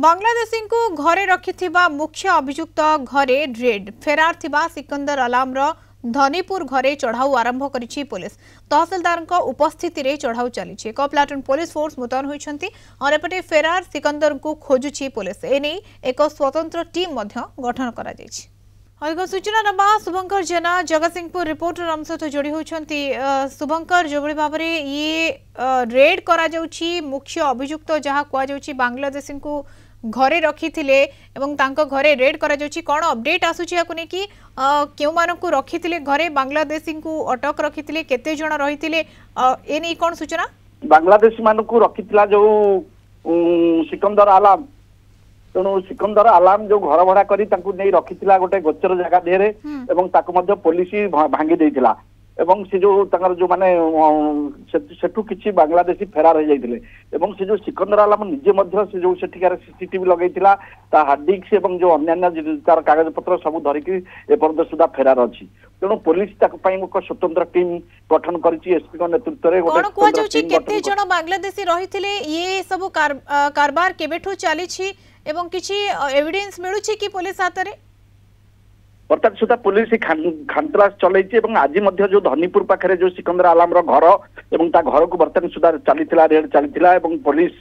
बांग्लादेशी को घरे रखिथिबा मुख्य अभियुक्त घरे रेड फेरार थिबा सिकंदर आलामर धनीपुर घरे चढ़ाऊ आरंभ करिछि पुलिस। तहसीलदार उपस्थिति रे चढ़ाऊ चली एक प्लाटून पुलिस फोर्स मुतयन होइछंती और एपटे फेरार सिकंदर को खोजुछि पुलिस। एने एक स्वतंत्र टीम मध्य गठन करा जायछि। अधिक सूचना नबा शुभंकर जेना जगतसिंहपुर रिपोर्टर आम सहित जोड़ी होती। शुभंकर जो भाव में ये रेड करा जाउछि मुख्य अभियुक्त जहाँ कहुच्छी बांग्लादेशी को घरे रखी घरे रेड करा जाउछि कौन अपडेट आसुछि याकु नै कि केउ मानकु रखिथिले घरे बांग्लादेशी को अटक रखिथिले केते जण रहिथिले ए नै कौन सूचना बांग्लादेशी मानकु रखिथिला जो सिकंदर आलम तेणु सिकंदर आलम जो घर भड़ा करी नहीं रखिथिला गोटे गोचर जगह देहरे एवं ताकु मध्य पुलिस भांगी देइथिला एवं से जो तंगर जो माने सेठू किछि बांग्लादेशी फेरार हो जाइथिले एवं से जो सिकंदर आलम निजे मध्य से जो सेठिकार सीसीटीवी लगैथिला ता हार्ड डिस्क एवं जो अन्य तार कागज पत्र सब धरिकी एपर्यंत सुधा फेरार अछि। तेणु पुलिस ताक पई एक स्वतंत्र टीम गठन करिछि एसपी को नेतृत्व रे गोटे कोन कोजुछि केते जण बांग्लादेशी रहिथिले ये सब कारबार केबेठू चलीछि एवं किछि एविडेंस मिलुछि कि पुलिस हाथ रे बर्तमान सुधा पुलिस खानतलाश चलैछि आज जो धनीपुर पाखे जो सिकंदर आलम घर और घर को बर्तमान सुधा चली रेड चली पुलिस